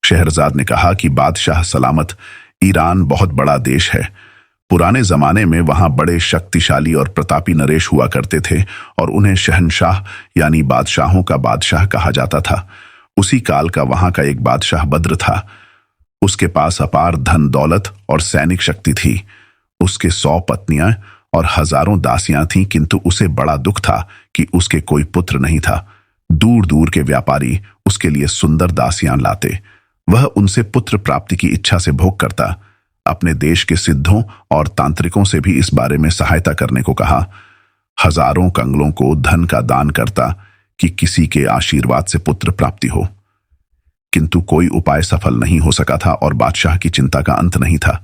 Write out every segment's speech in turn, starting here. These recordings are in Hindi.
शहरजाद ने कहा कि बादशाह सलामत, ईरान बहुत बड़ा देश है। पुराने जमाने में वहां बड़े शक्तिशाली और प्रतापी नरेश हुआ करते थे और उन्हें शहनशाह यानी बादशाहों का बादशाह कहा जाता था। उसी काल का वहां का एक बादशाह बद्र था। उसके पास अपार धन दौलत और सैनिक शक्ति थी। उसके 100 पत्नियां और हजारों दासियां थीं, किंतु उसे बड़ा दुख था कि उसके कोई पुत्र नहीं था। दूर दूर के व्यापारी उसके लिए सुंदर दासियां लाते। वह उनसे पुत्र प्राप्ति की इच्छा से भोग करता। अपने देश के सिद्धों और तांत्रिकों से भी इस बारे में सहायता करने को कहा। हजारों कंगलों को धन का दान करता कि किसी के आशीर्वाद से पुत्र प्राप्ति हो, किंतु कोई उपाय सफल नहीं हो सका था और बादशाह की चिंता का अंत नहीं था।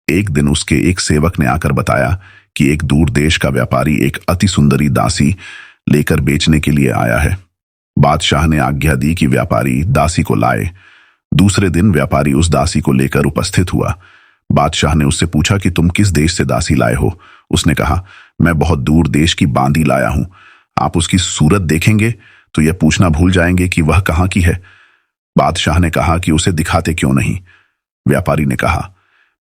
एक दिन उसके एक सेवक ने आकर बताया कि एक दूर देश का व्यापारी एक अति सुंदरी दासी लेकर बेचने के लिए आया है। बादशाह ने आज्ञा दी कि व्यापारी दासी को लाए। दूसरे दिन व्यापारी उस दासी को लेकर उपस्थित हुआ। बादशाह ने उससे पूछा कि तुम किस देश से दासी लाए हो। उसने कहा, मैं बहुत दूर देश की बांदी लाया हूं। आप उसकी सूरत देखेंगे तो यह पूछना भूल जाएंगे कि वह कहां की है। बादशाह ने कहा कि उसे दिखाते क्यों नहीं। व्यापारी ने कहा,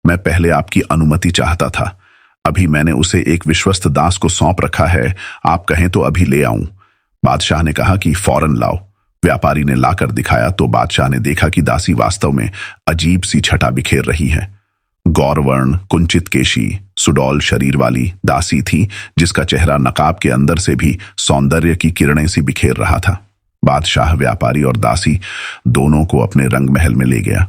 मैं पहले आपकी अनुमति चाहता था। अभी मैंने उसे एक विश्वस्त दास को सौंप रखा है। आप कहें तो अभी ले आऊं। बादशाह ने कहा कि फौरन लाओ। व्यापारी ने लाकर दिखाया तो बादशाह ने देखा कि दासी वास्तव में अजीब सी छटा बिखेर रही है। गौरवर्ण, कुंचित केशी, सुडौल शरीर वाली दासी थी, जिसका चेहरा नकाब के अंदर से भी सौंदर्य की किरणें सी बिखेर रहा था। बादशाह व्यापारी और दासी दोनों को अपने रंग महल में ले गया।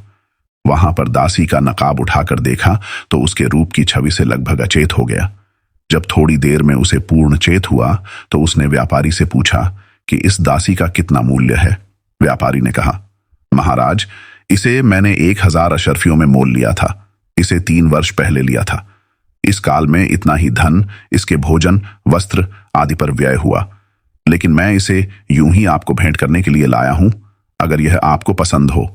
वहां पर दासी का नकाब उठाकर देखा तो उसके रूप की छवि से लगभग अचेत हो गया। जब थोड़ी देर में उसे पूर्ण चेत हुआ तो उसने व्यापारी से पूछा कि इस दासी का कितना मूल्य है। व्यापारी ने कहा, महाराज, इसे मैंने 1000 अशर्फियों में मोल लिया था। इसे 3 वर्ष पहले लिया था। इस काल में इतना ही धन इसके भोजन, वस्त्र आदि पर व्यय हुआ, लेकिन मैं इसे यूं ही आपको भेंट करने के लिए लाया हूं, अगर यह आपको पसंद हो।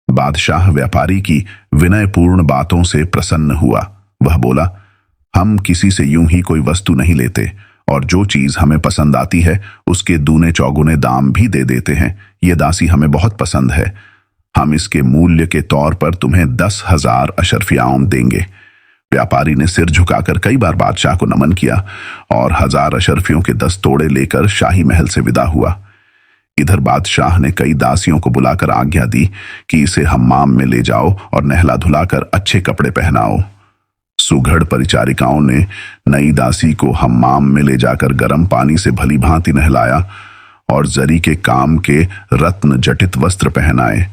बादशाह व्यापारी की विनयपूर्ण बातों से प्रसन्न हुआ। वह बोला, हम किसी से यूं ही कोई वस्तु नहीं लेते और जो चीज हमें पसंद आती है उसके दूने चौगुने दाम भी दे देते हैं। ये दासी हमें बहुत पसंद है। हम इसके मूल्य के तौर पर तुम्हें 10,000 अशर्फियाओं देंगे। व्यापारी ने सिर झुकाकर कई बार बादशाह को नमन किया और 1000 अशर्फियों के 10 तोड़े लेकर शाही महल से विदा हुआ। इधर बादशाह ने कई दासियों को बुलाकर आज्ञा दी कि इसे हम्माम में ले जाओ और नहला धुलाकर अच्छे कपड़े पहनाओ। सुघड़ परिचारिकाओं ने नई दासी को हम्माम में ले जाकर गर्म पानी से भली भांति नहलाया और जरी के काम के रत्न जटित वस्त्र पहनाए।